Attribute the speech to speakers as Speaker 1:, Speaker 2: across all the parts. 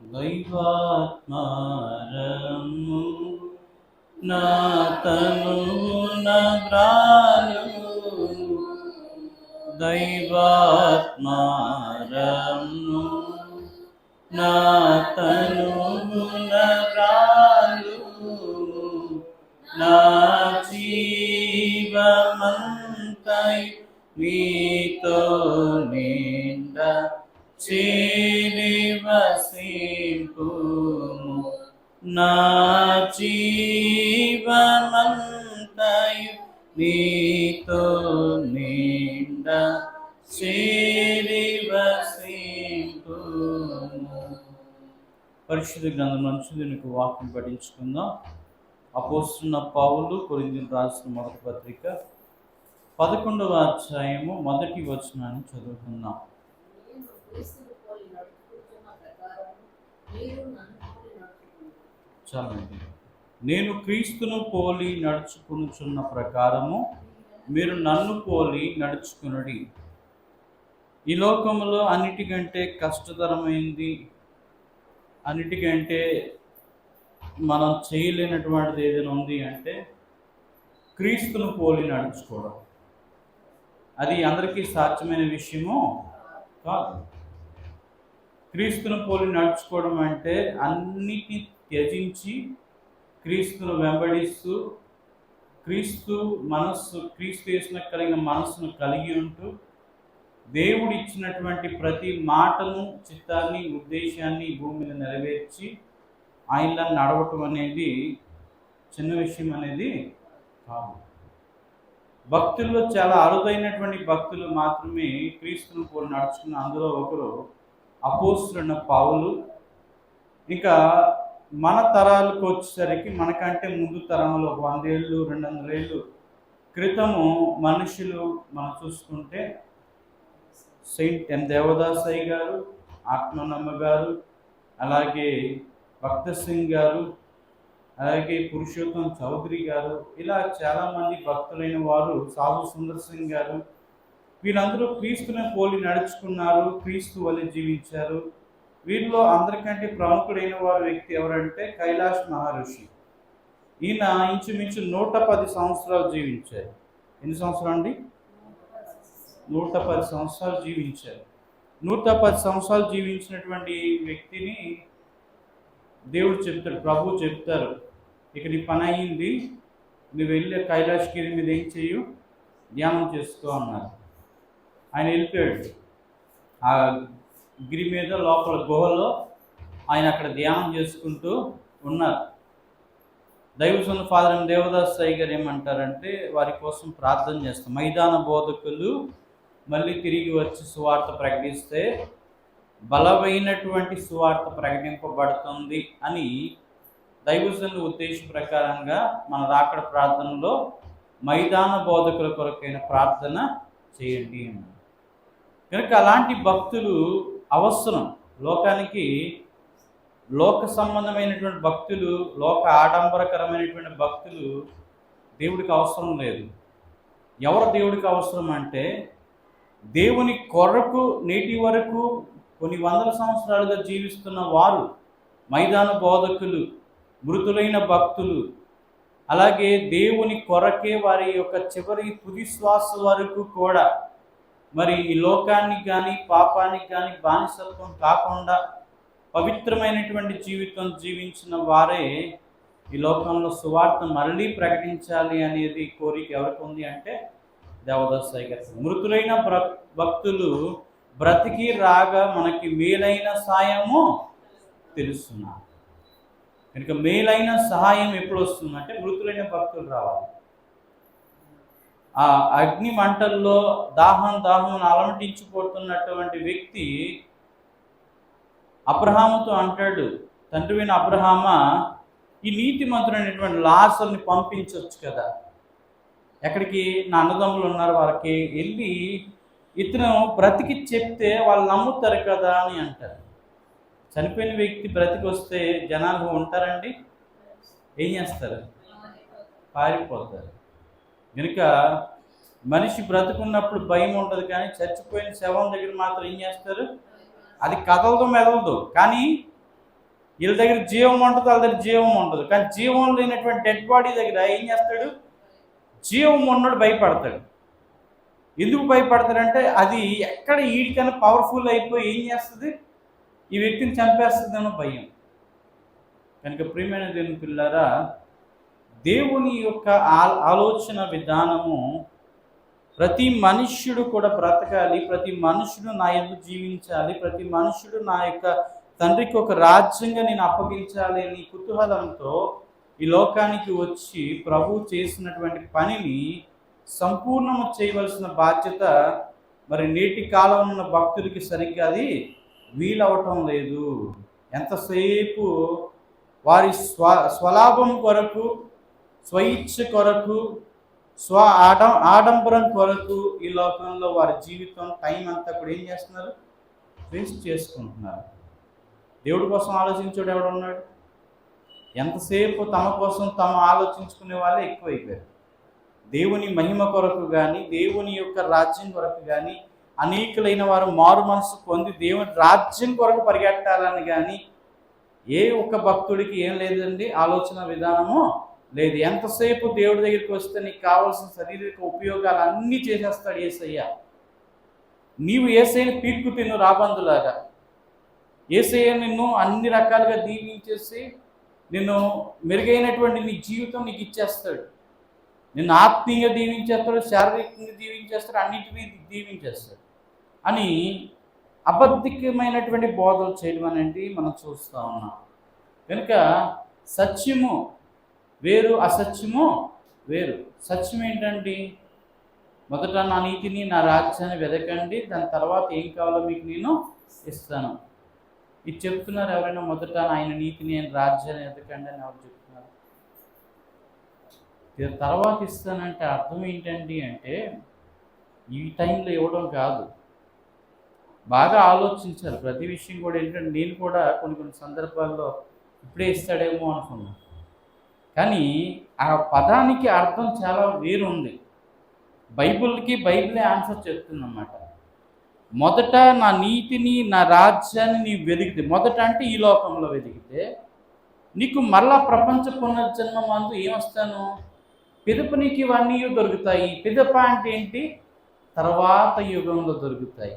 Speaker 1: దైవాత్మారము నా తనున గ్రాలు, దైవాత్మారము నా తనున గ్రాలు, నా జీవమంతై నీతో నిండా చేరి వసింపుము. నా జీవమంతయు నీతో నిండా చేరి వసింపుము. పరిశుద్ధ గ్రంథం నుంచి దీనికి వాక్యం పఠించుకుందాం. అపోస్తున్న పౌలు కొరింథీయులకు రాసిన మొదటి పత్రిక 11వ అధ్యాయము 1వ వచనాన్ని చదువుకుందాం. చాలండి. నేను క్రీస్తును పోలి నడుచుకునుచున్న ప్రకారము మీరు నన్ను పోలి నడుచుకునుడి. ఈ లోకంలో అన్నిటికంటే కష్టతరమైంది, అన్నిటికంటే మనం చేయలేనటువంటిది ఏదైనా ఉంది అంటే క్రీస్తును పోలి నడుచుకోవడం. అది అందరికీ సాధ్యమైన విషయమో కాదు. క్రీస్తును పోలి నడుచుకోవడం అంటే అన్నిటిని త్యజించి క్రీస్తును వెంబడిస్తూ క్రీస్తు యేసున కలిగిన మనస్సును కలిగి ఉంటూ దేవుడు ఇచ్చినటువంటి ప్రతి మాటను, చిత్తాన్ని, ఉద్దేశాన్ని భూమి మీద నెరవేర్చి ఆయనలా నడవటం అనేది చిన్న విషయం అనేది కాదు. భక్తుల్లో చాలా అరుదైనటువంటి భక్తులు మాత్రమే క్రీస్తును పోలి నడుచుకున్న అందులో ఒకరు అపోస్తలుడైన పౌలు. ఇంకా మన తరాలకు వచ్చేసరికి మనకంటే ముందు తరంలో 100 ఏళ్ళు 200 ఏళ్ళు క్రితము మనుషులు మనం చూసుకుంటే సెయింట్ ఎన్ దేవదాసయ్య గారు, ఆత్మనమ్మ గారు, అలాగే భక్త సింగ్ గారు, అలాగే పురుషోత్తం చౌదరి గారు, ఇలా చాలామంది భక్తులైన వారు, సాధు సుందర్ సింగ్ గారు, వీళ్ళందరూ క్రీస్తుని పోలి నడుచుకున్నారు, క్రీస్తు వలె జీవించారు. వీరిలో అందరికంటే ప్రముఖుడైన వారు వ్యక్తి ఎవరంటే కైలాష్ మహర్షి. ఈయన ఇంచుమించు 110 సంవత్సరాలు జీవించారు. ఎన్ని సంవత్సరాలు అండి? 110 సంవత్సరాలు జీవించారు. 110 సంవత్సరాలు జీవించినటువంటి వ్యక్తిని దేవుడు చెప్తాడు, ప్రభు చెప్తారు, ఇక నీ పని అయింది, నువ్వు వెళ్ళి కైలాష్గిరి మీద ఏం చేయు, ధ్యానం చేసుకో అన్నారు. ఆయన వెళ్ళిపోయాడు. ఆ గిరి మీద లోపల గుహలో ఆయన అక్కడ ధ్యానం చేసుకుంటూ ఉన్నారు. దైవజనులు ఫాదర్ ఎం దేవదాసయ్య గారు ఏమంటారంటే వారి కోసం ప్రార్థన చేస్తాం. మైదాన బోధకులు మళ్ళీ తిరిగి వచ్చి సువార్త ప్రకటిస్తే బలమైనటువంటి సువార్త ప్రకటింపబడుతుంది అని దైవజనుల ఉద్దేశ ప్రకారంగా మన రాకడ ప్రార్థనలో మైదాన బోధకుల కొరకైన ప్రార్థన చేయండి అని. కనుక అలాంటి భక్తులు అవసరం. లోకానికి లోక సంబంధమైనటువంటి భక్తులు, లోక ఆడంబరకరమైనటువంటి భక్తులు దేవుడికి అవసరం లేదు. ఎవరు దేవుడికి అవసరం అంటే దేవుని కొరకు నేటి వరకు కొన్ని వందల సంవత్సరాలుగా జీవిస్తున్న వారు, మైదాన బోధకులు, మృతులైన భక్తులు, అలాగే దేవుని కొరకే వారి యొక్క చివరి తుది శ్వాస వరకు కూడా మరి ఈ లోకానికి కానీ పాపానికి కానీ బానిసత్వం కాకుండా పవిత్రమైనటువంటి జీవితం జీవించిన వారే ఈ లోకంలో సువార్త మళ్ళీ ప్రకటించాలి అనేది కోరిక ఎవరికి ఉంది అంటే దేవదాసయ్య గారు. మృతులైన భక్తులు బ్రతికి రాగా మనకి మేలైన సాయము తెలుస్తున్నారు. కనుక మేలైన సహాయం ఎప్పుడు వస్తుందంటే మృతులైన భక్తులు రావాలి. ఆ అగ్ని మంటల్లో దాహం అలమటించిపోతున్నటువంటి వ్యక్తి అబ్రహాముతో అంటాడు, తండ్రివైన అబ్రహామా, ఈ నీతిమంతుడైనటువంటి లాజరుని పంపించవచ్చు కదా, ఎక్కడికి, నా అన్నదమ్ములు ఉన్నారు వారికి వెళ్ళి ఇతను బ్రతికి చెప్తే వాళ్ళు నమ్ముతారు కదా అని అంటారు. చనిపోయిన వ్యక్తి బ్రతికి వస్తే జనాలు ఉంటారండి, ఏం చేస్తారు? పారిపోతారు. కనుక మనిషి బ్రతుకున్నప్పుడు భయం ఉంటుంది, కానీ చచ్చిపోయిన శవం దగ్గర మాత్రం ఏం చేస్తారు? అది కదలదు మెదలదు, కానీ వీళ్ళ దగ్గర జీవం ఉంటుంది, వాళ్ళ దగ్గర జీవం ఉండదు. కానీ జీవం లేనటువంటి డెడ్ బాడీ దగ్గర ఏం చేస్తాడు? జీవం ఉన్నోడు భయపడతాడు. ఎందుకు భయపడతాడంటే అది ఎక్కడ వీడికైనా పవర్ఫుల్ అయిపోయి ఏం చేస్తుంది? ఈ వ్యక్తిని చంపేస్తుందన్న భయం. కనుక ప్రియమైన దేవుని పిల్లారా, దేవుని యొక్క ఆలోచన విధానము ప్రతి మనుష్యుడు కూడా బ్రతకాలి, ప్రతి మనుషుడు నా యందు జీవించాలి, ప్రతి మనుషుడు నా యొక్క తండ్రికి ఒక రాజ్యంగా నేను అప్పగించాలి అని కుతూహలంతో ఈ లోకానికి వచ్చి ప్రభు చేసినటువంటి పనిని సంపూర్ణము చేయవలసిన బాధ్యత మరి నేటి కాలం ఉన్న భక్తులకి సరిగ్గా అది వీలవటం లేదు. ఎంతసేపు వారి స్వలాభం కొరకు, స్వయిచ్ఛ కొరకు, ఆడంబరం కొరకు ఈ లోకంలో వారి జీవితం టైం అంతా కూడా ఏం చేస్తున్నారు? వేస్ట్ చేసుకుంటున్నారు. దేవుడి కోసం ఆలోచించేవాడు ఎవడున్నాడు? ఎంతసేపు తమ కోసం తాము ఆలోచించుకునే వాళ్ళే ఎక్కువైపోయారు. దేవుని మహిమ కొరకు కానీ, దేవుని యొక్క రాజ్యం కొరకు కానీ, అనేకులైన వారు మారు మనసు పొంది దేవుని రాజ్యం కొరకు పరిగెట్టాలని కానీ ఏ ఒక్క భక్తుడికి ఏం లేదండి, ఆలోచన విధానము లేదు. ఎంతసేపు దేవుడి దగ్గరికి వస్తే నీకు కావాల్సిన శారీరక ఉపయోగాలు అన్నీ చేసేస్తాడు యేసయ్య. నీవు యేసయ్యని పీక్కు తిను రాబందులాగా. యేసయ్య నిన్ను అన్ని రకాలుగా దీవించేసి నిన్ను మెరుగైనటువంటి నీ జీవితం నీకు ఇచ్చేస్తాడు. నిన్ను ఆత్మీయంగా దీవించేస్తాడు, శారీరకంగా దీవించేస్తాడు, అన్నింటినీ దీవించేస్తాడు అని అబద్ధికమైనటువంటి బోధలు చేయడం అనేది మనం చూస్తూ ఉన్నాం. కనుక సత్యము వేరు, అసత్యము వేరు. సత్యం ఏంటండి? మొదట నా నీతిని, నా రాజ్యాన్ని వెదకండి, దాని తర్వాత ఏం కావాలో మీకు నేను ఇస్తాను. ఇది చెప్తున్నారు ఎవరైనా? మొదట ఆయన నీతిని, ఆయన రాజ్యాన్ని వెదకండి అని ఎవరు చెప్తున్నారు? తర్వాత ఇస్తానంటే అర్థం ఏంటండి అంటే ఈ టైంలో ఇవ్వడం కాదు. బాగా ఆలోచించాలి ప్రతి విషయం కూడా. ఏంటంటే నేను కూడా కొన్ని సందర్భాల్లో ఇప్పుడే ఇస్తాడేమో అనుకున్నాను, కానీ ఆ పదానికి అర్థం చాలా వేరుంది. బైబిలే ఆన్సర్ చెప్తుందన్నమాట. మొదట నా నీతిని, నా రాజ్యాన్ని నీవు వెతికితే, మొదట అంటే ఈ లోకంలో వెతికితే నీకు మరలా ప్రపంచ పునర్జన్మ మందు ఏమొస్తాను? పిదప నీకు ఇవన్నీ దొరుకుతాయి. పిదప అంటే ఏంటి? తర్వాత యుగంలో దొరుకుతాయి.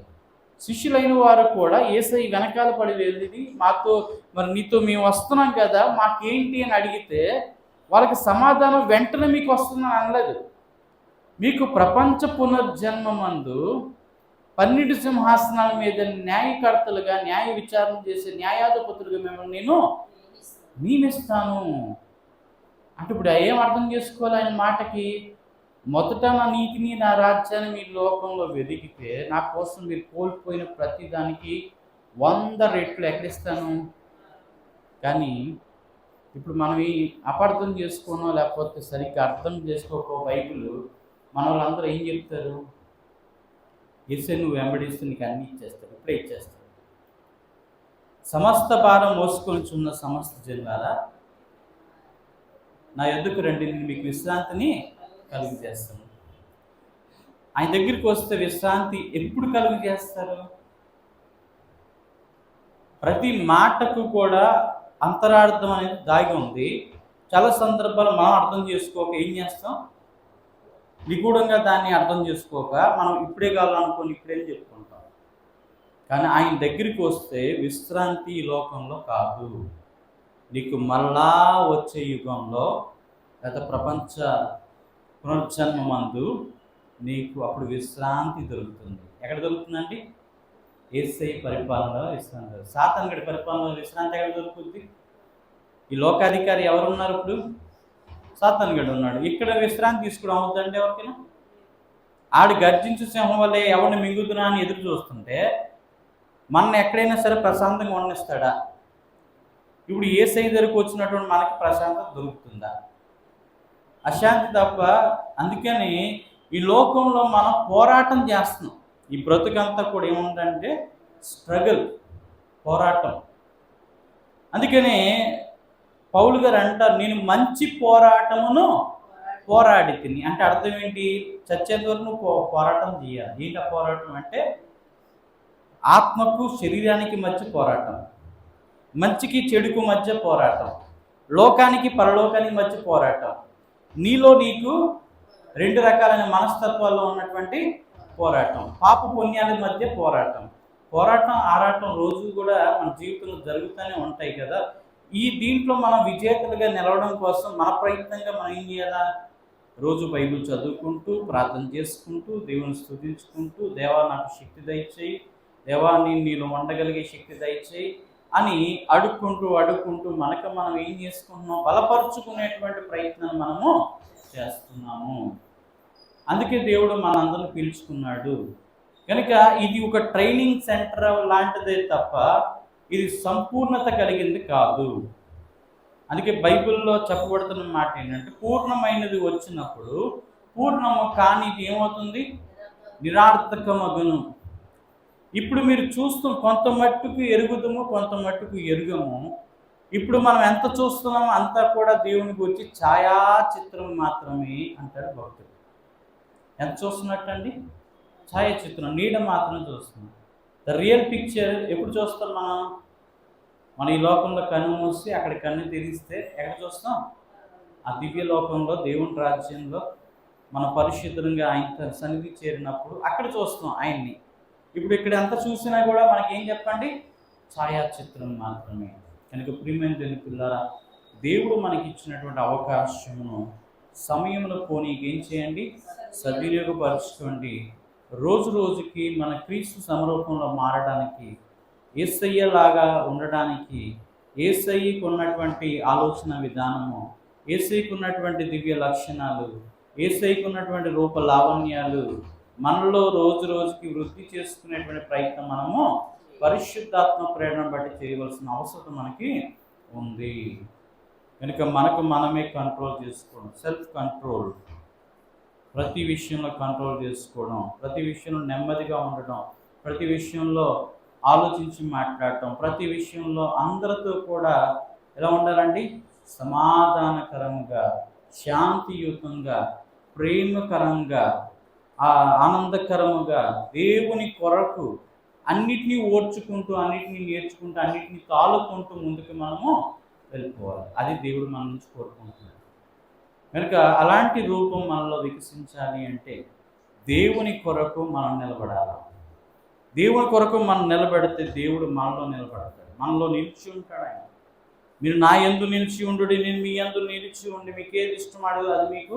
Speaker 1: శిష్యులైన వారు కూడా యేసయ్య వెనకాల పడి వెళ్ళి మాతో మరి నీతో మేము వస్తున్నాం కదా, మాకేంటి అని అడిగితే వాళ్ళకి సమాధానం వెంటనే మీకు వస్తుందని అనలేదు. మీకు ప్రపంచ పునర్జన్మ మందు 12 సింహాసనాల మీద న్యాయకర్తలుగా, న్యాయ విచారణ చేసే న్యాయాధిపతులుగా మిమ్మల్ని నేను నియమిస్తాను అంటే ఇప్పుడు ఏం అర్థం చేసుకోవాలి ఆయన మాటకి? మొదట నా నీతిని, నా రాజ్యాన్ని మీరు లోకంలో వెతికితే నా కోసం మీరు కోల్పోయిన ప్రతి దానికి 100 రెట్లు ఎక్కడిస్తాను. కానీ ఇప్పుడు మనం ఈ అపార్థం చేసుకోనో లేకపోతే సరిగ్గా అర్థం చేసుకోకో బైబిల్ మన వాళ్ళందరూ ఏం చెప్తారు? యేసయ్య నువ్వు వెంబడిస్తే నీకు అన్నీ ఇచ్చేస్తాడు, ఇప్పుడే ఇచ్చేస్తాడు. సమస్త భారం మోసుకొనిచున్న సమస్త జనులారా నా యొద్దకు రండి, నేను మీకు విశ్రాంతిని కలుగు చేస్తాను. ఆయన దగ్గరికి వస్తే విశ్రాంతి ఎప్పుడు కలుగు చేస్తారు? ప్రతి మాటకు కూడా అంతరార్థం అనేది దాగి ఉంది. చాలా సందర్భాలు మనం అర్థం చేసుకోక ఏం చేస్తాం? నిగూఢంగా దాన్ని అర్థం చేసుకోక మనం ఇప్పుడే కావాలనుకొని ఇప్పుడేం చెప్పుకుంటాం. కానీ ఆయన దగ్గరికి వస్తే విశ్రాంతి ఈ లోకంలో కాదు, నీకు మళ్ళా వచ్చే యుగంలో గత ప్రపంచ పునర్జన్మ మందు నీకు అప్పుడు విశ్రాంతి దొరుకుతుంది. ఎక్కడ దొరుకుతుందండి? యేసయ్య పరిపాలనలో విశ్రాంతి. సాతాను గడి పరిపాలనలో విశ్రాంతి ఎక్కడ దొరుకుతుంది? ఈ లోకాధికారి ఎవరున్నారు? ఇప్పుడు సాతాను గడి ఉన్నాడు. ఇక్కడ విశ్రాంతి తీసుకోవడం అవుతుందండి ఎవరికైనా? ఆడు గర్జించు సింహం వల్లే ఎవరిని మింగుతున్నా అని ఎదురు చూస్తుంటే మన ఎక్కడైనా సరే ప్రశాంతంగా ఉండనిస్తాడా? ఇప్పుడు యేసయ్య దగ్గరకు వచ్చినటువంటి మనకి ప్రశాంతత దొరుకుతుందా? అశాంతి తప్ప. అందుకని ఈ లోకంలో మనం పోరాటం చేస్తున్నాం. ఈ బ్రతుకంతా కూడా ఏముందంటే స్ట్రగుల్, పోరాటం. అందుకని పౌలు గారు అంటారు, నేను మంచి పోరాటమును పోరాడి తిని. అంటే అర్థం ఏంటి? చచ్చేంత వరకు నువ్వు పోరాటం చేయాలి. ఏంటి ఆ పోరాటం అంటే ఆత్మకు శరీరానికి మధ్య పోరాటం. మంచికి చెడుకు మధ్య పోరాటం, లోకానికి పరలోకానికి మధ్య పోరాటం, నీలో నీకు రెండు రకాలైన మనస్తత్వాల్లో ఉన్నటువంటి పోరాటం, పాప పుణ్యాల మధ్య పోరాటం, ఆరాటం రోజు కూడా మన జీవితంలో జరుగుతూనే ఉంటాయి కదా. దీంట్లో మనం విజేతలుగా నిలవడం కోసం మన ప్రయత్నంగా మనం ఏం చేయాలా? రోజు బైబిల్ చదువుకుంటూ, ప్రార్థన చేసుకుంటూ, దేవుని స్తుతించుకుంటూ, దేవా నాకు శక్తి దయచేయి, దేవా నీలో ఉండగలిగే శక్తి దయచేయి అని అడుక్కుంటూ మనకు మనం ఏం చేసుకుంటున్నాం? బలపరుచుకునేటువంటి ప్రయత్నం మనము చేస్తున్నాము. అందుకే దేవుడు మనందరిని పిలుచుకున్నాడు. కనుక ఇది ఒక ట్రైనింగ్ సెంటర్ లాంటిదే తప్ప ఇది సంపూర్ణత కలిగింది కాదు. అందుకే బైబిల్లో చెప్పబడుతున్న మాట ఏంటంటే, పూర్ణమైనది వచ్చినప్పుడు పూర్ణము కానీ ఇది ఏమవుతుంది? నిరార్థకమగును. ఇప్పుడు మీరు కొంత మట్టుకు ఎరుగుదము, కొంత మట్టుకు ఎరుగము. ఇప్పుడు మనం ఎంత చూస్తున్నామో అంతా కూడా దేవునికి వచ్చి ఛాయాచిత్రం మాత్రమే అంటాడు భక్తుడు. ఎంత చూస్తున్నట్టండి? ఛాయాచిత్రం, నీడ మాత్రం చూస్తున్నాం. ద రియల్ పిక్చర్ ఎప్పుడు చూస్తాం మనం ఈ లోకంలో కన్ను మూసి అక్కడ కన్ను తెరిస్తే ఎక్కడ చూస్తాం? ఆ దివ్య లోకంలో, దేవుని రాజ్యంలో మన పరిశుద్ధంగా ఆయన సన్నిధి చేరినప్పుడు అక్కడ చూస్తాం ఆయన్ని. ఇప్పుడు ఇక్కడ ఎంత చూసినా కూడా మనకేం చెప్పండి? ఛాయాచిత్రం మాత్రమే. కనుక ప్రియమైన దేవుని పిల్లారా, దేవుడు మనకి ఇచ్చినటువంటి అవకాశమును సమయంలో పోనీకి ఏం చేయండి? సద్వినియోగపరచుకోండి. రోజు రోజుకి మన క్రీస్తు సమరూపంలో మారడానికి, యేసయ్యలాగా ఉండడానికి, యేసయ్యకు ఉన్నటువంటి ఆలోచన విధానము, యేసయ్యకు ఉన్నటువంటి దివ్య లక్షణాలు, యేసయ్యకు ఉన్నటువంటి రూప లావణ్యాలు మనలో రోజు రోజుకి వృద్ధి చేసుకునేటువంటి ప్రయత్నం మనము పరిశుద్ధాత్మ ప్రేరణ బట్టి చేయవలసిన అవసరం మనకి ఉంది. కనుక మనకు మనమే కంట్రోల్ చేసుకోవడం, సెల్ఫ్ కంట్రోల్, ప్రతి విషయంలో కంట్రోల్ చేసుకోవడం, ప్రతి విషయంలో నెమ్మదిగా ఉండడం, ప్రతి విషయంలో ఆలోచించి మాట్లాడటం, ప్రతి విషయంలో అందరితో కూడా ఎలా ఉండాలండి? సమాధానకరంగా, శాంతియుతంగా, ప్రేమకరంగా, ఆనందకరముగా, దేవుని కొరకు అన్నిటినీ ఓర్చుకుంటూ, అన్నిటినీ నేర్చుకుంటూ, అన్నిటినీ తాలుకుంటూ ముందుకు మనము వెళ్ళిపోవాలి. అది దేవుడు మన నుంచి కోరుకుంటున్నాడు. కనుక అలాంటి రూపం మనలో వికసించాలి అంటే దేవుని కొరకు మనం నిలబడాలి. దేవుని కొరకు మనం నిలబడితే దేవుడు మనలో నిలబడతాడు, మనలో నిలిచి ఉంటాడు ఆయన. మీరు నా యందు నిలిచి ఉండు, నేను మీ యందు నిలిచి ఉండి, మీకు ఏది ఇష్టమాడదు అది మీకు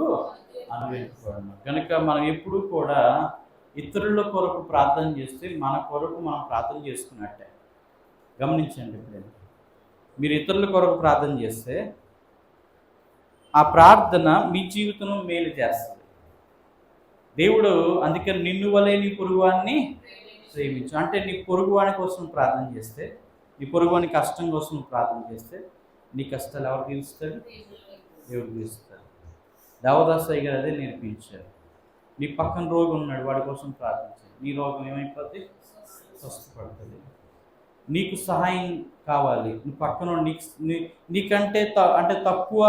Speaker 1: అనుభవించుకోవడం. కనుక మనం ఎప్పుడూ కూడా ఇతరుల కొరకు ప్రార్థన చేస్తే మన కొరకు మనం ప్రార్థన చేసుకున్నట్టే. గమనించండి, ఇప్పుడు మీరు ఇతరుల కొరకు ప్రార్థన చేస్తే ఆ ప్రార్థన మీ జీవితంలో మేలు చేస్తుంది. దేవుడు అందుకని నిన్ను వలె నీ పొరుగువాన్ని ప్రేమించు అంటే, నీ పొరుగువాని కోసం ప్రార్థన చేస్తే, నీ పొరుగువాని కష్టం కోసం ప్రార్థన చేస్తే నీ కష్టాలు ఎవరు తీరుస్తాడు? దేవుడు తీరుస్తాడు. దేవదాసయ్య గారు అదే నేర్పించారు. నీ పక్కన రోగి ఉన్నాడు, వాడి కోసం ప్రార్థించాడు, నీ రోగం ఏమైపోద్ది? స్వస్థపడుతుంది. నీకు సహాయం కావాలి, నీ పక్కన నీకంటే అంటే తక్కువ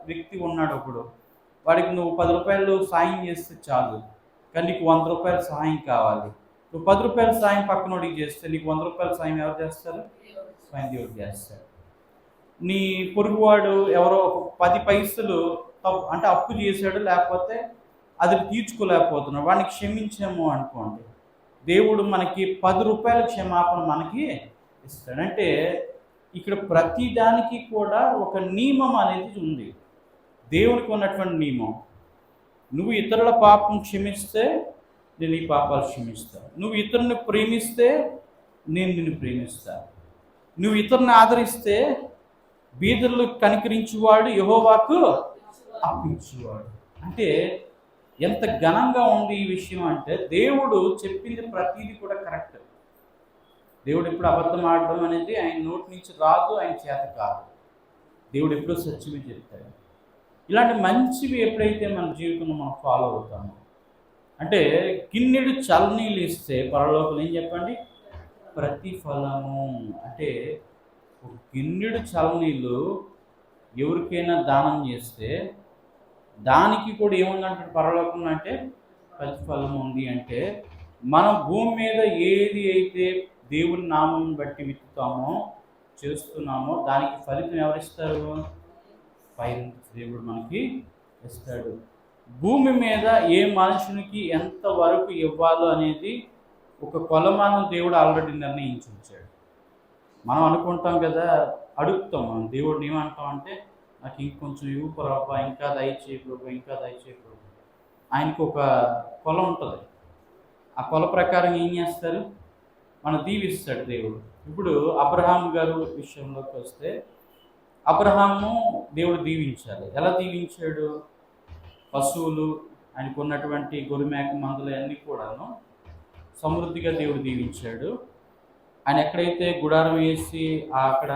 Speaker 1: వ్యక్తి ఉన్నాడు, ఒకడు వాడికి నువ్వు 10 రూపాయలు సాయం చేస్తే చాలు, కానీ నీకు 100 రూపాయలు సహాయం కావాలి. నువ్వు 10 రూపాయల సాయం పక్కనోడికి చేస్తే నీకు 100 రూపాయల సాయం ఎవరు చేస్తారు? స్వయం దేవుడు చేస్తాడు. నీ పొరుగువాడు ఎవరో 10 పైసలు అంటే అప్పు చేశాడు, లేకపోతే అది తీర్చుకోలేకపోతున్నాడు, వాడిని క్షమించాము అనుకోండి, దేవుడు మనకి 10 రూపాయల క్షమాపణ మనకి ఇస్తాడు. అంటే ఇక్కడ ప్రతి దానికి కూడా ఒక నియమం అనేది ఉంది. దేవునికి ఉన్నటువంటి నియమం, నువ్వు ఇతరుల పాపం క్షమిస్తే నేను ఈ పాపాలు క్షమిస్తాను, నువ్వు ఇతరుని ప్రేమిస్తే నేను నిన్ను ప్రేమిస్తాను, నువ్వు ఇతరుని ఆదరిస్తే బీదర్లు కనికరించేవాడు యెహోవాకు అర్పించేవాడు. అంటే ఎంత ఘనంగా ఉంది ఈ విషయం అంటే, దేవుడు చెప్పింది ప్రతిదీ కూడా కరెక్ట్. దేవుడు ఎప్పుడు అబద్ధం ఆడడం అనేది ఆయన నోటి నుంచి రాదు, ఆయన చేత కాదు. దేవుడు ఎప్పుడూ సత్యమే చెప్తాడు. ఇలాంటి మంచివి ఎప్పుడైతే మన జీవితంలో మనం ఫాలో అవుతామో, అంటే గిన్నెడు చల్లనీళ్ళు ఇస్తే పరలోకం ఏం చెప్పండి? ప్రతిఫలము. అంటే ఒక గిన్నెడు చల్లనీళ్ళు ఎవరికైనా దానం చేస్తే దానికి కూడా ఏముందంటే పరలోకం అంటే ప్రతిఫలం ఉంది. అంటే మన భూమి మీద ఏది అయితే దేవుని నామం బట్టి విత్తుతామో, చేస్తున్నామో దానికి ఫలితం ఎవరిస్తారు? పైనుంచి దేవుడు మనకి ఇస్తాడు. భూమి మీద ఏ మనుషునికి ఎంత వరకు ఇవ్వాలో అనేది ఒక కొలమానం దేవుడు ఆల్రెడీ నిర్ణయించి ఉంచాడు. మనం అనుకుంటాం కదా, అడుగుతాం మనం దేవుడిని ఏమంటాం అంటే, నాకు ఇంకొంచెం ఇవ్వు ప్రభా, ఇంకా దయచేయి ప్రభు, ఇంకా దయచేయి ప్రభు. ఆయనకు ఒక కొల ఉంటుంది. ఆ కొల ప్రకారం ఏం చేస్తారు? మనం దీవిస్తాడు దేవుడు. ఇప్పుడు అబ్రహాం గారు విషయంలోకి వస్తే, అబ్రహాము దేవుడు దీవించాలి. ఎలా దీవించాడు? పశువులు, ఆయనకు ఉన్నటువంటి గొర్రెమేక మందలు అన్నీ కూడాను సమృద్ధిగా దేవుడు దీవించాడు. ఆయన ఎక్కడైతే గుడారం వేసి అక్కడ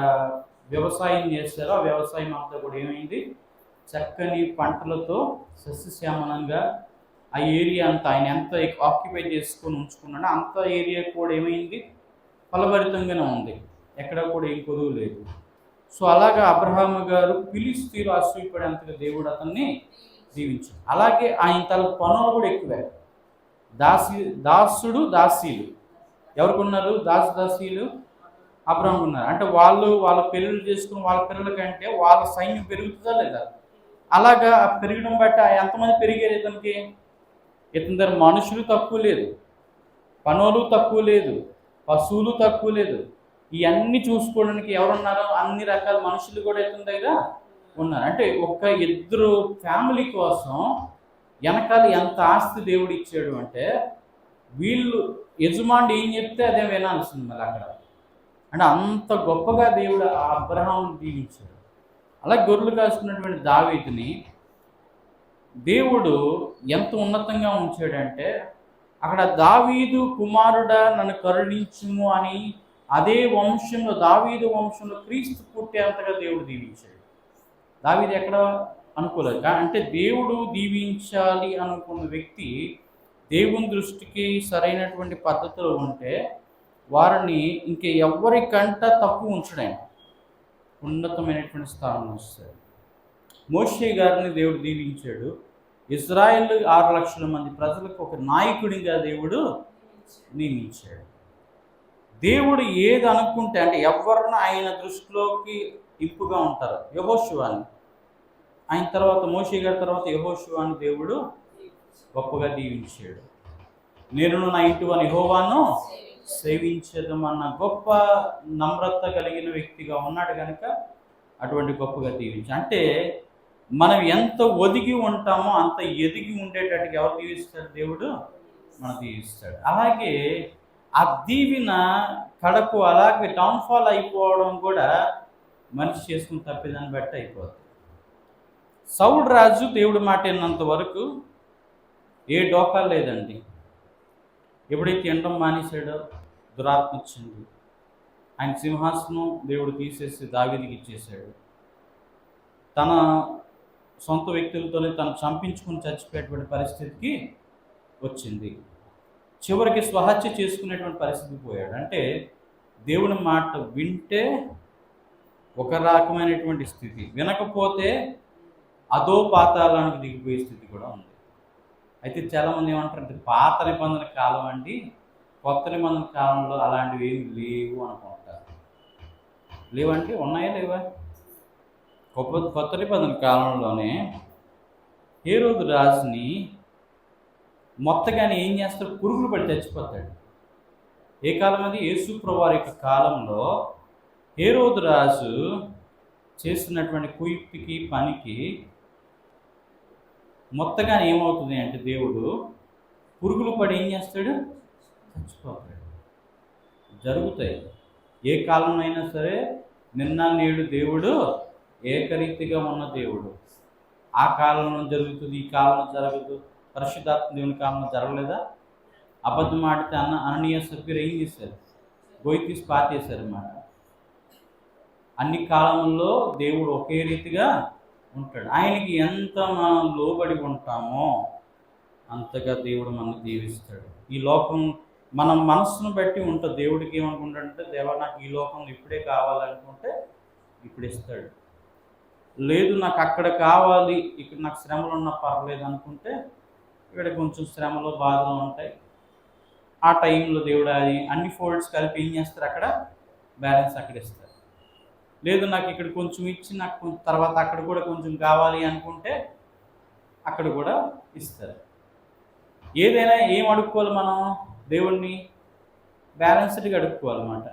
Speaker 1: వ్యవసాయం చేశారో ఆ వ్యవసాయం అంతా కూడా ఏమైంది? చక్కని పంటలతో సస్యశ్యామలంగా ఆ ఏరియా అంతా ఆయన ఎంత ఆక్యుపై చేసుకొని ఉంచుకున్నాడో అంత ఏరియా కూడా ఏమైంది? ఫలభరితంగానే ఉంది. ఎక్కడ కూడా ఏం కొదువు లేదు. సో అలాగా అబ్రహాము గారు ఫిలిష్తీయులు అసూయపడేంతగా దేవుడు అతన్ని దీవించాడు. అలాగే ఆయన తల పనులు కూడా ఎక్కువే. దాసుడు దాసీలు ఎవరికి ఉన్నారు? దాసీలు అబ్రహాం ఉన్నారు. అంటే వాళ్ళ పెళ్ళిళ్ళు చేసుకుని వాళ్ళ పిల్లల కంటే వాళ్ళ సైన్యం పెరుగుతుందా లేదా? అలాగా పెరగడం బట్టి ఎంతమంది పెరిగారు ఇతనికి? ఇతని దగ్గర మనుషులు తక్కువ లేదు, పనులు తక్కువ లేదు, పశువులు తక్కువ లేదు. ఇవన్నీ చూసుకోవడానికి ఎవరున్నారో అన్ని రకాల మనుషులు కూడా ఇతని దగ్గర ఉన్నారు. అంటే ఒక ఇద్దరు ఫ్యామిలీ కోసం వెనకాల ఎంత ఆస్తి దేవుడు ఇచ్చాడు అంటే, వీళ్ళు యజమాని ఏం చెప్తే అదే వినాల్సింది మళ్ళీ అక్కడ. అంటే అంత గొప్పగా దేవుడు ఆ అబ్రహామును దీవించాడు. అలాగే గొర్రెలు కాసుకున్నటువంటి దావీదుని దేవుడు ఎంత ఉన్నతంగా ఉంచాడంటే, అక్కడ దావీదు కుమారుడా నన్ను కరుణించుము అని అదే వంశంలో, దావీదు వంశంలో క్రీస్తు పుట్టేంతగా దేవుడు దీవించాడు. దావీదు ఎక్కడ అనుకోలేదు. అంటే దేవుడు దీవించాలి అనుకున్న వ్యక్తి దేవుని దృష్టికి సరైనటువంటి పద్ధతిలో ఉంటే వారిని ఎవరికంట తక్కువ ఉంచడం, ఉన్నతమైనటువంటి స్థానంలో వస్తాడు. మోషే గారిని దేవుడు దీవించాడు. ఇజ్రాయెల్ 6 లక్షల మంది ప్రజలకు ఒక నాయకుడిగా దేవుడు నియమించాడు. దేవుడు ఏది అనుకుంటే అంటే ఎవరిని ఆయన దృష్టిలోకి ఇంపుగా ఉంటారు. యెహోషువని, ఆయన తర్వాత మోషే గారి తర్వాత యెహోషువని దేవుడు గొప్పగా దీవించాడు. నేను నా ఇంటి వాని యెహోవాను సేవించదమన్న గొప్ప నమ్రత కలిగిన వ్యక్తిగా ఉన్నాడు కనుక అటువంటి గొప్పగా దీవించాడు. అంటే మనం ఎంత ఒదిగి ఉంటామో అంత ఎదిగి ఉండేటట్టుగా ఎవరు దీవిస్తాడు? దేవుడు మనం దీవిస్తాడు. అలాగే ఆ దీవిన కడకు అలాగే డౌన్ఫాల్ అయిపోవడం కూడా మనిషి చేసుకుని తప్పేదాన్ని బట్టి అయిపోతుంది. సౌలు రాజు దేవుడి మాట విన్నంత వరకు ఏ డోకా లేదండి. ఎప్పుడైతే తినడం మానేశాడో దురాత్మ వచ్చింది. ఆయన సింహాసనం దేవుడు తీసేసి దావీదుకి ఇచ్చేశాడు. తన సొంత వ్యక్తులతోనే తను చంపించుకుని చచ్చిపోయేటువంటి పరిస్థితికి వచ్చింది. చివరికి స్వహత్య చేసుకునేటువంటి పరిస్థితికి పోయాడు. అంటే దేవుని మాట వింటే ఒక రకమైనటువంటి స్థితి, వినకపోతే అదో పాతాళానికి దిగిపోయే స్థితి కూడా ఉంది. అయితే చాలామంది ఏమంటారంటే పాత నిబంధన కాలం అండి, కొత్త నిబంధన కాలంలో అలాంటివి ఏమి లేవు అనుకుంటారు. లేవంటే ఉన్నాయా లేవా? కొత్త నిబంధన కాలంలోనే హేరోదు రాజుని మొత్తగానే ఏం చేస్తాడు? పురుగులు పడి చచ్చిపోతాడు. ఏ కాలం అది? యేసు ప్రభువారి యొక్క కాలంలో హేరోదు రాజు చేస్తున్నటువంటి కుయుక్తికి పనికి మొత్తగా ఏమవుతుంది అంటే దేవుడు పురుగులు పడి ఏం చేస్తాడు? చచ్చిపోతాడు. జరుగుతాయి. ఏ కాలంలో అయినా సరే నిన్న నేడు దేవుడు ఏకరీతిగా ఉన్న దేవుడు. ఆ కాలంలో జరుగుతుంది, ఈ కాలంలో జరగదు. పరిశుద్ధాత్మ దేవుని కాలంలో జరగలేదా? అబద్ధం ఆడితే అననీయ సభ్యులు ఏం చేశారు? గొయ్యి తీసి పాతేశారు అన్నమాట. అన్ని కాలంలో దేవుడు ఒకే రీతిగా ఉంటాడు. ఆయనకి ఎంత మనం లోబడి ఉంటామో అంతగా దేవుడు మనల్ని దీవిస్తాడు. ఈ లోకం మన మనస్సును బట్టి ఉంటుంది. దేవుడికి ఏమనుకుంటాడంటే, దేవా నాకు ఈ లోకంలో ఇప్పుడే కావాలనుకుంటే ఇప్పుడు ఇస్తాడు. లేదు నాకు అక్కడ కావాలి, ఇక్కడ నాకు శ్రమలు ఉన్నా పర్లేదు అనుకుంటే ఇక్కడ కొంచెం శ్రమలు బాధలు ఉంటాయి. ఆ టైంలో దేవుడు అది అన్ని ఫోల్డ్స్ కలిపి ఏం చేస్తారు? అక్కడ బ్యాలెన్స్ అక్కడ ఇస్తారు. లేదు నాకు ఇక్కడ కొంచెం ఇచ్చి నాకు తర్వాత అక్కడ కూడా కొంచెం కావాలి అనుకుంటే అక్కడ కూడా ఇస్తారు. ఏదైనా ఏం అడుక్కోవాలి మనం దేవుణ్ణి? బ్యాలెన్స్డ్గా అడుక్కోవాలన్నమాట.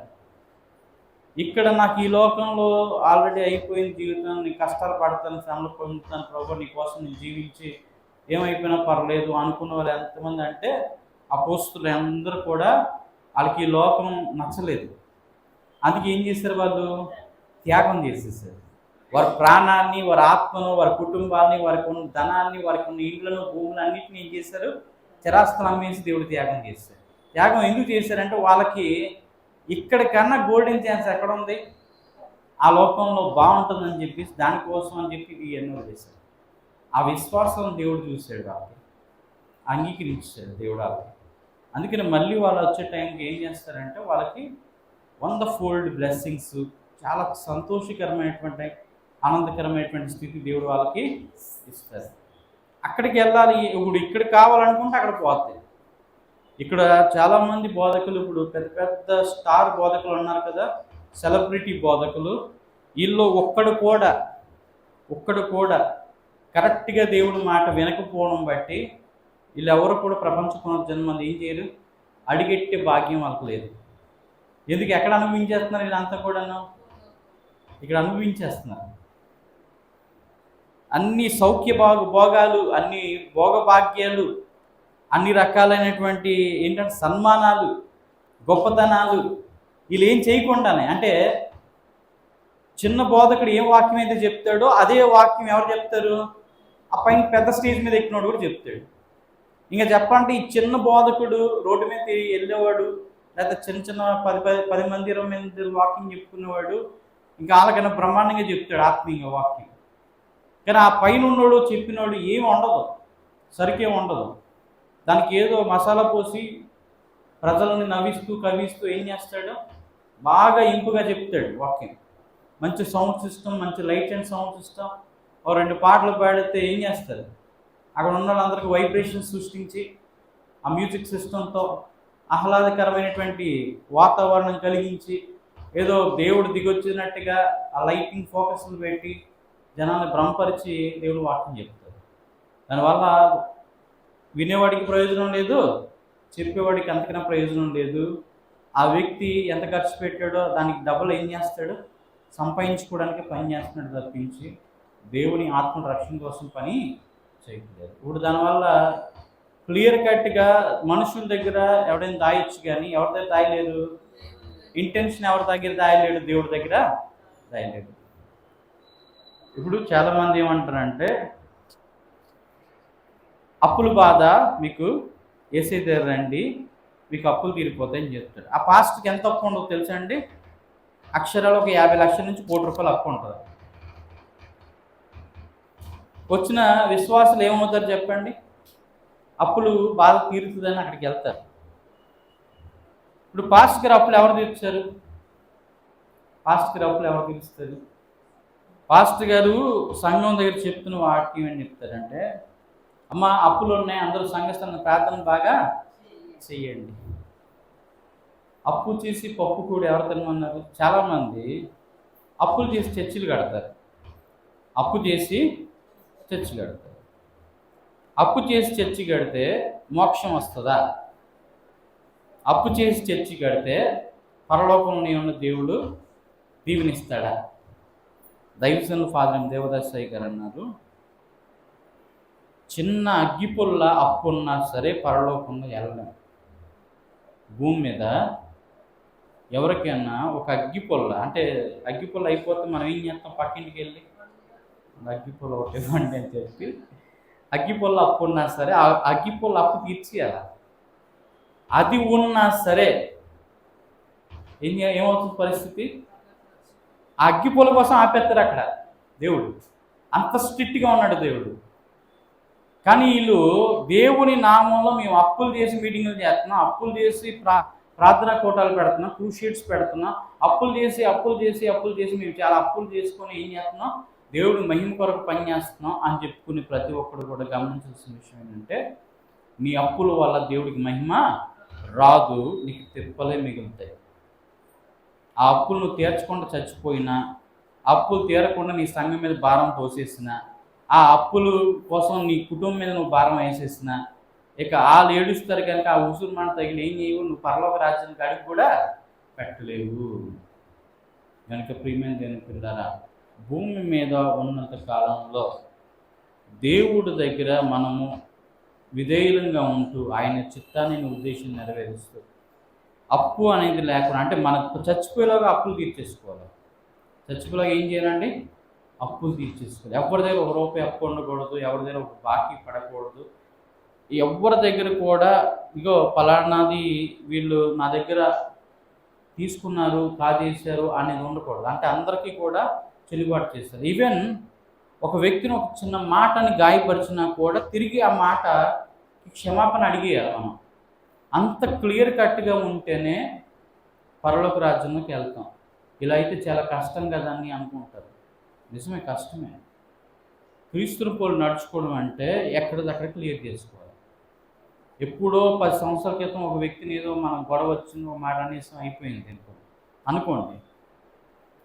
Speaker 1: ఇక్కడ నాకు ఈ లోకంలో ఆల్రెడీ అయిపోయిన జీవితాన్ని కష్టాలు పడతాను, శ్రమలు పొందుతాను ప్రభు, నీ కోసం నేను జీవించి ఏమైపోయినా పర్లేదు అనుకున్న వాళ్ళు ఎంతమంది అంటే అపోస్తులు అందరూ కూడా వాళ్ళకి ఈ లోకం నచ్చలేదు. అందుకే ఏం చేశారు? వాళ్ళు త్యాగం చేసేసారు. వారి ప్రాణాన్ని, వారి ఆత్మను, వారి కుటుంబాన్ని, వారికి ఉన్న ధనాన్ని, వారికి ఉన్న ఇండ్లను, భూములు అన్నింటినీ ఏం చేశారు? చిరాస్తులు అమ్మేసి దేవుడు త్యాగం చేశారు. త్యాగం ఎందుకు చేశారంటే వాళ్ళకి ఇక్కడ కన్నా గోల్డెన్ ఛాన్స్ ఎక్కడ ఉంది, ఆ లోకంలో బాగుంటుందని చెప్పేసి దానికోసం అని చెప్పి ఎన్నో చేశారు. ఆ విశ్వాసం దేవుడు చూశాడు, వాళ్ళకి అంగీకరించాడు దేవుడు వాళ్ళకి. అందుకని మళ్ళీ వాళ్ళు వచ్చే టైంకి ఏం చేస్తారంటే వాళ్ళకి 100 fold బ్లెస్సింగ్స్, చాలా సంతోషకరమైనటువంటి ఆనందకరమైనటువంటి స్థితి దేవుడు వాళ్ళకి ఇస్తారు. అక్కడికి వెళ్ళాలి, ఇప్పుడు ఇక్కడ కావాలనుకుంటే అక్కడ పోతాయి. ఇక్కడ చాలామంది బోధకులు, ఇప్పుడు పెద్ద పెద్ద స్టార్ బోధకులు ఉన్నారు కదా, సెలబ్రిటీ బోధకులు, వీళ్ళు ఒక్కడు కూడా కరెక్ట్గా దేవుడి మాట వినకపోవడం బట్టి వీళ్ళు ఎవరు కూడా ప్రపంచ పునర్జన్మలు ఏం చేయరు, అడిగెట్టే భాగ్యం వాళ్ళకు లేదు. ఎందుకు? ఎక్కడ అనుభవించేస్తున్నారు వీళ్ళంతా కూడాను? ఇక్కడ అనుభవించేస్తున్నారు. అన్ని సౌఖ్య భోగాలు, అన్ని భోగభాగ్యాలు, అన్ని రకాలైనటువంటి ఏంటంటే సన్మానాలు, గొప్పతనాలు వీళ్ళు ఏం చేయకుండానే, అంటే చిన్న బోధకుడు ఏం వాక్యం అయితే చెప్తాడో అదే వాక్యం ఎవరు చెప్తారు? ఆ పైన పెద్ద స్టేజ్ మీద ఎక్కినోడు కూడా చెప్తాడు. ఇంకా చెప్పంటే ఈ చిన్న బోధకుడు రోడ్డు మీద వెళ్ళేవాడు, లేకపోతే చిన్న 10 మంది 20 మంది వాక్యం చెప్పుకునేవాడు, ఇంకా వాళ్ళకైనా బ్రహ్మాండంగా చెప్తాడు ఆత్మీయ వాక్యం. కానీ ఆ పైన ఉన్నోడు చెప్పినోడు ఏమి ఉండదు, సరికేం ఉండదు. దానికి ఏదో మసాలా పోసి ప్రజలను నవ్విస్తూ కవిస్తూ ఏం చేస్తాడు? బాగా ఇంపుగా చెప్తాడు వాక్యం. మంచి సౌండ్ సిస్టమ్, మంచి లైట్ అండ్ సౌండ్ సిస్టమ్, ఓ 2 పాటలు పాడితే ఏం చేస్తారు? అక్కడ ఉన్న వాళ్ళందరికీ వైబ్రేషన్ సృష్టించి ఆ మ్యూజిక్ సిస్టంతో ఆహ్లాదకరమైనటువంటి వాతావరణం కలిగించి ఏదో దేవుడు దిగొచ్చినట్టుగా ఆ లైటింగ్ ఫోకస్లు పెట్టి జనాన్ని భ్రమపరిచి దేవుడు వాక్యం చెప్తారు. దానివల్ల వినేవాడికి ప్రయోజనం లేదు, చెప్పేవాడికి అంతకన్నా ప్రయోజనం లేదు. ఆ వ్యక్తి ఎంత ఖర్చు పెట్టాడో దానికి డబ్బులు ఏం చేస్తాడు? సంపాదించుకోవడానికి పని చేస్తున్నాడు తప్పించి దేవుని ఆత్మ రక్షణ కోసం పని చేయట్లేదు. ఇప్పుడు దానివల్ల క్లియర్ కట్గా మనుషుల దగ్గర ఎవడైనా దాయొచ్చు, కానీ ఎవరి దగ్గర దాయలేదు. ఇంటెన్షన్ ఎవరి దగ్గర దాయలేడు, దేవుడి దగ్గర దాయలేడు. ఇప్పుడు చాలామంది ఏమంటారంటే అప్పుల బాధ మీకు ఏసై దగ్గర రండి, మీకు అప్పులు తీరిపోతాయని చెప్తాడు. ఆ పాస్ట్కి ఎంత అప్పు ఉండదు తెలుసా అండి? అక్షరాలు ఒక 50 లక్షల నుంచి 1 కోటి రూపాయలు అప్పు ఉంటుంది. వచ్చిన విశ్వాసులు ఏమవుతారు చెప్పండి? అప్పులు బాధ తీరుతుందని అక్కడికి వెళ్తారు. ఇప్పుడు పాస్టర్ గారు అప్పులు ఎవరు తీర్చారు? పాస్టర్ గారు అప్పులు ఎవరు తీరుస్తారు? పాస్టర్ గారు సంఘం దగ్గర చెప్తున్న వాక్యం ఏం చెప్తారంటే, అమ్మ అప్పులు ఉన్నాయి, అందరూ సంఘస్థాన ప్రార్థన బాగా చెయ్యండి. అప్పు చేసి పప్పు కూడా ఎవరు తినమన్నారు? చాలామంది అప్పులు చేసి చర్చిలు కడతారు. అప్పు చేసి చర్చి కడతారు. అప్పు చేసి చర్చి కడితే మోక్షం వస్తుందా? అప్పు చేసి చర్చి కడితే పరలోకంలో ఉన్న దేవుడు దీవెనిస్తాడా? దైవజనులు ఫాదర్ దేవదాస్ సాయి గారు అన్నారు, చిన్న అగ్గిపుల్ల అప్పు ఉన్నా సరే పరలోకంలో వెళ్ళలేము. భూమి మీద ఎవరికైనా ఒక అగ్గిపుల్ల, అంటే అగ్గిపుల్ల అయిపోతే మనం ఏం చేస్తాం? పక్కింటికి వెళ్ళి అగ్గిపుల్ల ఒకటి ఇవ్వండి అని చెప్పి అగ్గిపుల్ల అప్పు ఉన్నా సరే ఆ అగ్గిపుల్ల అప్పు తీర్చేయాలి. అది ఉన్నా సరే ఏమవుతుంది పరిస్థితి? ఆ అగ్గిపుల్ల కోసం ఆపేస్తారు అక్కడ దేవుడు. అంత స్ట్రిక్ట్గా ఉన్నాడు దేవుడు. కానీ వీళ్ళు దేవుని నామంలో మేము అప్పులు చేసి మీటింగులు చేస్తున్నాం, అప్పులు చేసి ప్రార్థనా కోటాలు పెడుతున్నాం, క్రూషీట్స్ పెడుతున్నాం, అప్పులు చేసి మేము చాలా అప్పులు చేసుకొని ఏం చేస్తున్నాం? దేవుడు మహిమ కొరకు పని చేస్తున్నాం అని చెప్పుకుని ప్రతి ఒక్కరు కూడా గమనించాల్సిన విషయం ఏంటంటే, నీ అప్పుల వల్ల దేవుడికి మహిమ రాదు, నీకు తిప్పలే మిగులుతాయి. ఆ అప్పులు నువ్వు తీర్చకుండా చచ్చిపోయినా అప్పులు తీరకుండా నీ సంఘం మీద భారం తోసేసిన, ఆ అప్పులు కోసం నీ కుటుంబం మీద నువ్వు భారం వేసేసిన, ఇక వాళ్ళు ఏడుస్తారు కనుక ఆ ఉసురు మాట తగిలి ఏం చేయవు, నువ్వు పరలోక రాజ్యానికి అడుగు కూడా పెట్టలేవు. కనుక ప్రియమైన దేవుని పిల్లారా, భూమి మీద ఉన్నంత కాలంలో దేవుడి దగ్గర మనము విధేయులంగా ఉంటూ ఆయన చిత్తాన్ని ఉద్దేశం నెరవేరుస్తూ అప్పు అనేది లేకుండా, అంటే మనకు చచ్చిపోయేలాగా అప్పులు తీర్చేసుకోవాలి. చచ్చిపోయేలాగా ఏం చేయాలండి? అప్పులు తీర్చేసుకోవాలి. ఎవరి దగ్గర ఒక రూపాయి అప్పు ఉండకూడదు, ఎవరి దగ్గర ఒక బాకీ పడకూడదు. ఎవరి దగ్గర కూడా ఇగో పలానాది వీళ్ళు నా దగ్గర తీసుకున్నారు, కాజేశారు అనేది ఉండకూడదు. అంటే అందరికీ కూడా చెల్లుబాటు చేస్తారు. ఈవెన్ ఒక వ్యక్తిని ఒక చిన్న మాటని గాయపరిచినా కూడా తిరిగి ఆ మాట క్షమాపణ అడిగేయాలి మనం. అంత క్లియర్ కట్గా ఉంటేనే పరలోక రాజ్యంలోకి వెళ్తాం. ఇలా అయితే చాలా కష్టం కదా అని అనుకుంటారు. నిజమే, కష్టమే. క్రీస్తుల పోలు నడుచుకోవడం అంటే ఎక్కడిదక్కడ క్లియర్ చేసుకోవాలి. ఎప్పుడో 10 సంవత్సరాల క్రితం ఒక వ్యక్తిని ఏదో మనం గొడవ వచ్చింది, ఒక మాట అనేసం అయిపోయింది అనుకోండి.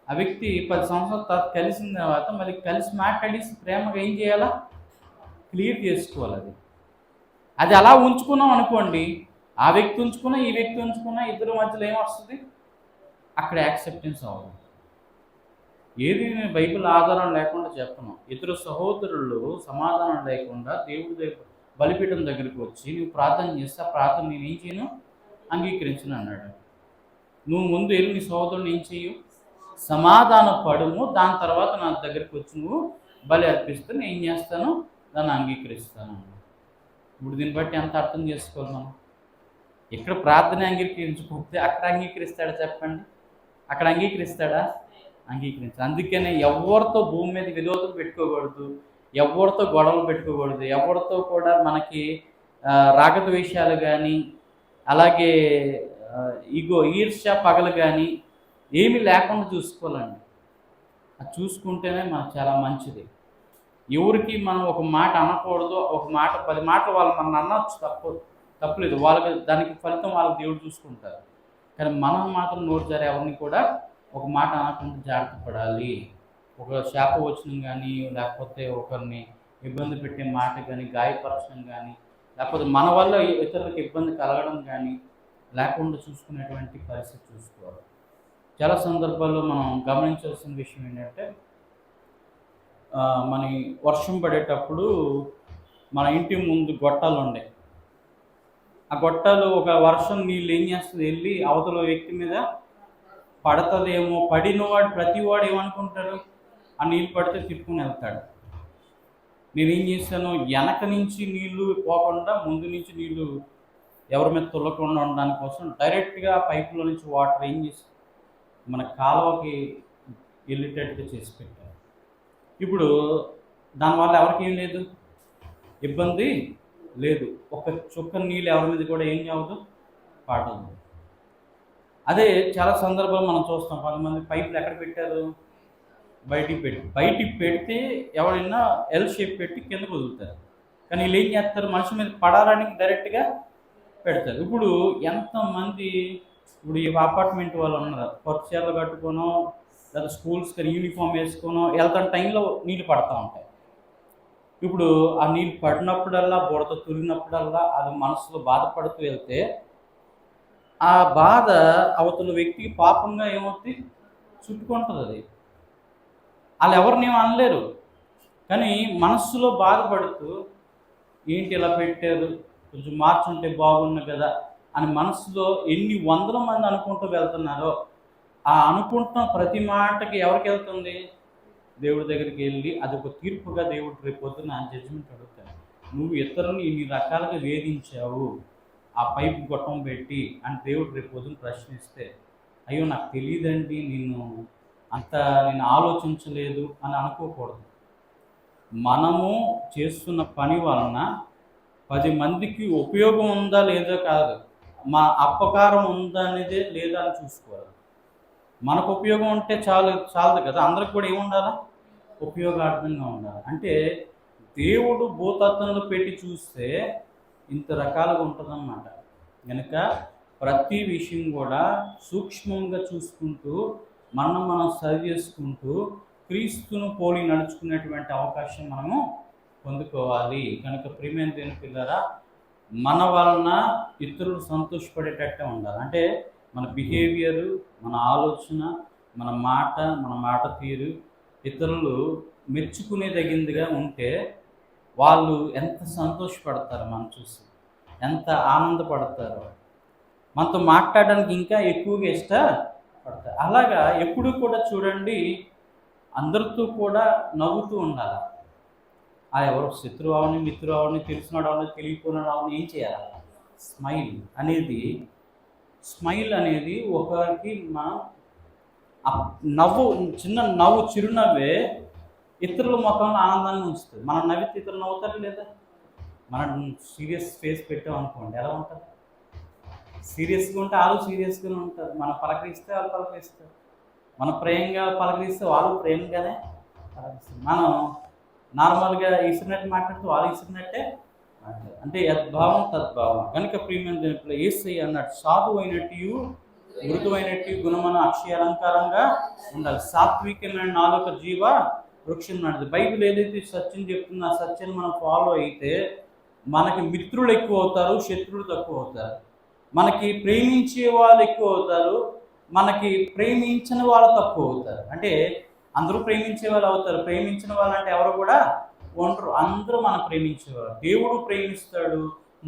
Speaker 1: ఆ వ్యక్తి 10 సంవత్సరాల తర్వాత కలిసిన తర్వాత మళ్ళీ కలిసి మాట్లాడి ప్రేమగా ఏం చేయాలా? క్లియర్ చేసుకోవాలి. అది అలా ఉంచుకున్నాం అనుకోండి, ఆ వ్యక్తి ఉంచుకున్నా ఈ వ్యక్తి ఉంచుకున్నా ఇద్దరి మధ్యలో ఏమొస్తుంది? అక్కడ యాక్సెప్టెన్స్ అవ్వదు. ఏది నేను బైబిల్ ఆధారం లేకుండా చెప్పను. ఇద్దరు సహోదరులు సమాధానం లేకుండా దేవుడి దగ్గర బలిపీఠం దగ్గరికి వచ్చి నువ్వు ప్రార్థన చేస్తే ఆ ప్రార్థన నేను ఏం చేయను? అంగీకరించను అన్నాడు. నువ్వు ముందు వెళ్ళి నీ సహోదరుని ఏం చేయు? సమాధాన పడుము, దాని తర్వాత నా దగ్గరికి వచ్చి నువ్వు బలి అర్పిస్తే నేను ఏం చేస్తాను? దాన్ని అంగీకరిస్తాను. ఇప్పుడు దీన్ని బట్టి ఎంత అర్థం చేసుకోవాలి మనం? ఇక్కడ ప్రార్థన అంగీకరించకపోతే అక్కడ అంగీకరిస్తాడా చెప్పండి? అక్కడ అంగీకరిస్తాడా? అంగీకరించాడు. అందుకనే ఎవరితో భూమి మీద విరోధం పెట్టుకోకూడదు, ఎవరితో గొడవలు పెట్టుకోకూడదు, ఎవరితో కూడా మనకి రాగద్వేషాలు కానీ అలాగే ఈర్ష్య పగలు కానీ ఏమీ లేకుండా చూసుకోవాలండి. అది చూసుకుంటేనే మనకు చాలా మంచిది. ఎవరికి మనం ఒక మాట అనకూడదు, ఒక మాట 10 మాటలు వాళ్ళు మనం అనొచ్చు, తప్పులేదు. వాళ్ళకి దానికి ఫలితం వాళ్ళకి దేవుడు చూసుకుంటారు. కానీ మనం మాత్రం నోరు జారి ఎవరిని కూడా ఒక మాట అనకుండా జాగ్రత్త పడాలి. ఒక శాపవచనం కానీ లేకపోతే ఒకరిని ఇబ్బంది పెట్టే మాట కానీ, గాయపరచడం కానీ, లేకపోతే మన వల్ల ఇతరులకు ఇబ్బంది కలగడం కానీ లేకుండా చూసుకునేటువంటి పరిస్థితి చూసుకోవాలి. చాలా సందర్భాల్లో మనం గమనించాల్సిన విషయం ఏంటంటే, మన వర్షం పడేటప్పుడు మన ఇంటి ముందు గొట్టాలు ఉన్నాయి. ఆ గొట్టాలు ఒక వర్షం నీళ్ళు ఏం చేస్తుంది? వెళ్ళి అవతల వ్యక్తి మీద పడతదేమో, పడినవాడు ప్రతివాడు ఏమనుకుంటాడు? ఆ నీళ్ళు పడితే తిప్పుకుని వెళ్తాడు. నేనేం చేశాను? వెనక నుంచి నీళ్లు పోకుండా ముందు నుంచి నీళ్లు ఎవరి మీద తుల్లకుండా ఉండడానికి కోసం డైరెక్ట్గా పైపులో నుంచి వాటర్ ఏం చేసి మన కాలువకి వెళ్ళేటట్టుగా చేసి పెట్టారు. ఇప్పుడు దానివల్ల ఎవరికి ఏం లేదు, ఇబ్బంది లేదు. ఒక చుక్క నీళ్ళు ఎవరి మీద కూడా ఏం కావదు, పడదు. అదే చాలా సందర్భాలు మనం చూస్తాం. కొంతమంది పైపులు ఎక్కడ పెట్టారు? బయటికి పెడితే ఎవరైనా ఎల్ షేప్ పెట్టి కిందకు వదులుతారు. కానీ వీళ్ళు ఏం చేస్తారు? మనిషి మీద పడాలని డైరెక్ట్గా పెడతారు. ఇప్పుడు ఎంతమంది ఇప్పుడు ఈ అపార్ట్మెంట్ వాళ్ళు ఉన్నారు, కొత్త చీరలు కట్టుకోనో లేదా స్కూల్స్కి యూనిఫామ్ వేసుకోనో వెళ్తున్న టైంలో నీళ్ళు పడతా ఉంటాయి. ఇప్పుడు ఆ నీళ్ళు పడినప్పుడల్లా, బుడత తురిగినప్పుడల్లా అది మనసులో బాధపడుతూ వెళ్తే ఆ బాధ అవతల వ్యక్తికి పాపంగా ఏమవుతుంది? చుట్టుకుంటుంది. అది వాళ్ళు ఎవరిని అనలేరు, కానీ మనస్సులో బాధపడుతూ ఏంటి ఇలా పెట్టారు, కొంచెం మార్చుంటే బాగుంది కదా అని మనసులో ఎన్ని వందల మంది అనుకుంటూ వెళ్తున్నారో, ఆ అనుకుంటున్న ప్రతి మాటకి ఎవరికి వెళ్తుంది? దేవుడి దగ్గరికి వెళ్ళి అది ఒక తీర్పుగా దేవుడు రేపు పొద్దున్న జడ్జిమెంట్ అడుగుతాడు. నువ్వు ఇతరులను ఇన్ని రకాలుగా వేధించావు ఆ పైపు గొట్టం పెట్టి అని దేవుడు రేపు పొద్దున్న ప్రశ్నిస్తే, అయ్యో నాకు తెలియదండి, నేను ఆలోచించలేదు అని అనుకోకూడదు. మనము చేస్తున్న పని వలన 10 మందికి ఉపయోగం ఉందా లేదా కాదు, మా అపకారం ఉందా అనేదే లేదా అని చూసుకోవాలి. మనకు ఉపయోగం ఉంటే చాలదు కదా, అందరికి కూడా ఏముండాలా? ఉపయోగార్థంగా ఉండాలి. అంటే దేవుడు భూతత్వంలో పెట్టి చూస్తే ఇంత రకాలుగా ఉంటుందన్నమాట. కనుక ప్రతి విషయం కూడా సూక్ష్మంగా చూసుకుంటూ మనం సరి చేసుకుంటూ క్రీస్తును పోలి నడుచుకునేటువంటి అవకాశం మనము పొందుకోవాలి. కనుక ప్రియమైన దేవుని పిల్లరా, మన వలన ఇతరులు సంతోషపడేటట్టే ఉండాలి. అంటే మన బిహేవియరు, మన ఆలోచన, మన మాట తీరు ఇతరులు మెచ్చుకునేదగిందిగా ఉంటే వాళ్ళు ఎంత సంతోషపడతారు, మనం చూసి ఎంత ఆనందపడతారు, మనతో మాట్లాడడానికి ఇంకా ఎక్కువగా ఇష్టపడతారు. అలాగా ఎప్పుడు కూడా చూడండి, అందరితో కూడా నవ్వుతూ ఉండాలి. ఆ ఎవరు శత్రువు అవని, మిత్రువు అవని, తెలిసినాడు అవని, తెలియకున్నాడు అవని ఏం చేయాలి? స్మైల్ అనేది ఒకరికి మనం చిన్న నవ్వు, చిరునవ్వే ఇతరుల ముఖంలో ఆనందాన్ని ఉంచుతుంది. మనం నవ్వితే ఇతరులు నవ్వుతారు లేదా? మనం సీరియస్ ఫేస్ పెట్టామనుకోండి, ఎలా ఉంటుంది? సీరియస్గా ఉంటే వాళ్ళు సీరియస్గానే ఉంటారు. మనం పలకరిస్తే వాళ్ళు పలకరిస్తారు. మనం ప్రేమగా పలకరిస్తే వాళ్ళు ప్రేమగానే పలకరిస్తారు. మనం నార్మల్గా ఇసిరినట్టు మాట్లాడితే వాళ్ళు ఇసిరినట్టే మాట్లాడతారు. అంటే యద్భావం తద్భావం. కనుక ప్రియమైన దేవునిలో యేసయ్య అన్నాడు, సాధు అయినట్టు, మృదువైనట్టు, గుణమన అక్షయ అలంకారంగా ఉండాలి. సాత్వికమైన నాలుక జీవ వృక్షం నాటిది. బైబిల్ ఏదైతే సత్యం చెప్తుందో ఆ సత్యాన్ని మనం ఫాలో అయితే మనకి మిత్రులు ఎక్కువ అవుతారు, శత్రువులు తక్కువ అవుతారు. మనకి ప్రేమించే వాళ్ళు ఎక్కువ అవుతారు, మనకి ప్రేమించిన వాళ్ళు తక్కువ అవుతారు. అంటే అందరూ ప్రేమించే వాళ్ళు అవుతారు. ప్రేమించిన వాళ్ళు అంటే ఎవరు కూడా ఉండరు. అందరూ మనం ప్రేమించేవారు. దేవుడు ప్రేమిస్తాడు,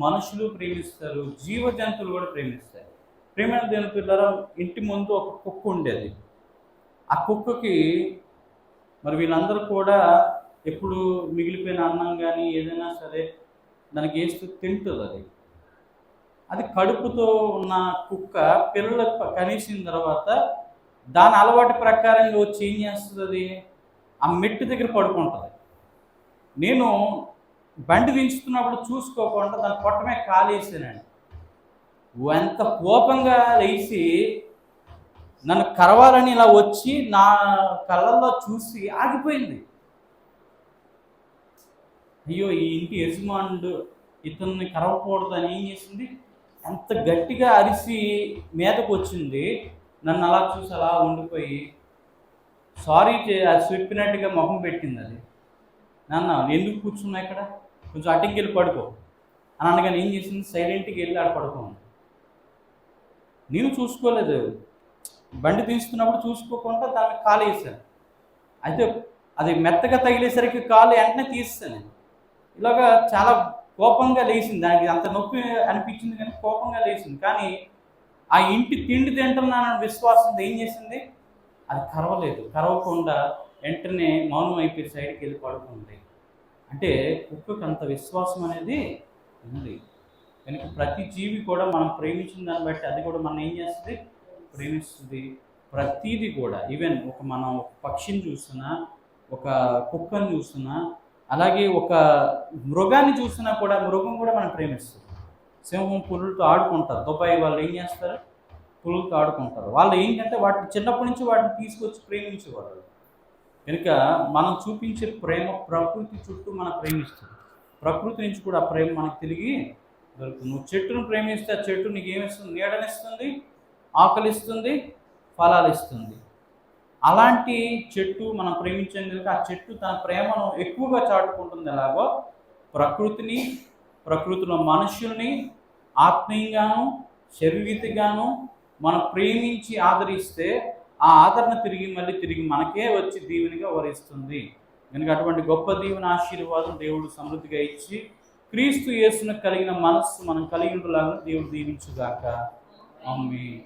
Speaker 1: మనుషులు ప్రేమిస్తారు, జీవ జంతువులు కూడా ప్రేమిస్తారు. ప్రేమైన దేవుని పిల్లరా, ఇంటి ముందు ఒక కుక్క ఉండేది. ఆ కుక్కకి మరి వీళ్ళందరూ కూడా ఎప్పుడు మిగిలిపోయిన అన్నం కానీ ఏదైనా సరే దానికి వేస్తూ తింటుంది. అది కడుపుతో ఉన్న కుక్క పిల్లలు కనేసిన తర్వాత దాని అలవాటు ప్రకారంగా వచ్చి ఏం చేస్తుంది? ఆ మెట్టు దగ్గర పడుకుంటుంది. నేను బండి దించుతున్నప్పుడు చూసుకోకుండా దాని పొట్టమే కాలేసానండి. ఎంత కోపంగా లేచి నన్ను కరవాలని ఇలా వచ్చి నా కళ్ళల్లో చూసి ఆగిపోయింది. అయ్యో, ఈ ఇంటి యజమానుడు ఇతన్ని కరవకూడదని ఏం చేసింది? ఎంత గట్టిగా అరిసి మీదకు వచ్చింది. నన్ను అలా చూసి అలా ఉండిపోయి సారీ అది చెప్పినట్టుగా మొహం పెట్టింది. అది నాన్న ఎందుకు కూర్చున్నా ఇక్కడ, కొంచెం అటుకి వెళ్ళి పడుకో అని అనగానే ఏం చేసింది? సైలెంట్గా వెళ్ళి ఆడ పడుకోండి. నేను చూసుకోలేదు, బండి తీస్తున్నప్పుడు చూసుకోకుండా దాన్ని కాలు వేసాను. అయితే అది మెత్తగా తగిలేసరికి కాలు వెంటనే తీస్తాను. ఇలాగా చాలా కోపంగా లేచింది. దానికి అంత నొప్పి అనిపించింది కానీ కోపంగా లేచింది. కానీ ఆ ఇంటి తిండి తింటున్నానన్న విశ్వాసంతో ఏం చేసింది? అది కరవలేదు. కరవకుండా వెంటనే మౌనం అయిపోయి సైడ్కి వెళ్ళి పడుకుంది. అంటే కుక్కకు అంత విశ్వాసం అనేది ఉంది. కనుక ప్రతి జీవి కూడా మనం ప్రేమించిన దాన్ని బట్టి అది కూడా మనం ఏం చేస్తుంది? ప్రేమిస్తుంది. ప్రతీది కూడా, ఈవెన్ మనం ఒక పక్షిని చూసినా, ఒక కుక్కని చూసినా, అలాగే ఒక మృగాన్ని చూసినా కూడా మృగం కూడా మనం ప్రేమిస్తుంది. సింహం పులులతో ఆడుకుంటారు. దుబాయ్ వాళ్ళు ఏం చేస్తారు? పులులతో ఆడుకుంటారు. వాళ్ళు ఏంటంటే వాటిని చిన్నప్పటి నుంచి వాటిని తీసుకొచ్చి ప్రేమించేవారు. కనుక మనం చూపించే ప్రేమ ప్రకృతి చుట్టూ మనం ప్రేమిస్తుంది. ప్రకృతి నుంచి కూడా ఆ ప్రేమ మనకు తిరిగి దొరుకుతుంది. నువ్వు చెట్టును ప్రేమిస్తే ఆ చెట్టు నీకు ఏమిస్తుంది? నీడనిస్తుంది, ఆకలిస్తుంది, ఫలాలు ఇస్తుంది. అలాంటి చెట్టు మనం ప్రేమించేందుకు ఆ చెట్టు తన ప్రేమను ఎక్కువగా చాటుకుంటుంది. ఎలాగో ప్రకృతిలో మనుషుల్ని ఆత్మీయంగాను శరీరీతిగాను మనం ప్రేమించి ఆదరిస్తే ఆ ఆదరణ తిరిగి మనకే వచ్చి దీవెనగా వరిస్తుంది. కనుక అటువంటి గొప్ప దీవెన ఆశీర్వాదం దేవుడు సమృద్ధిగా ఇచ్చి క్రీస్తు యేసును కలిగిన మనస్సు మనం కలిగి ఉండేలాగా దేవుడు దీవించుగాక. ఆమేన్.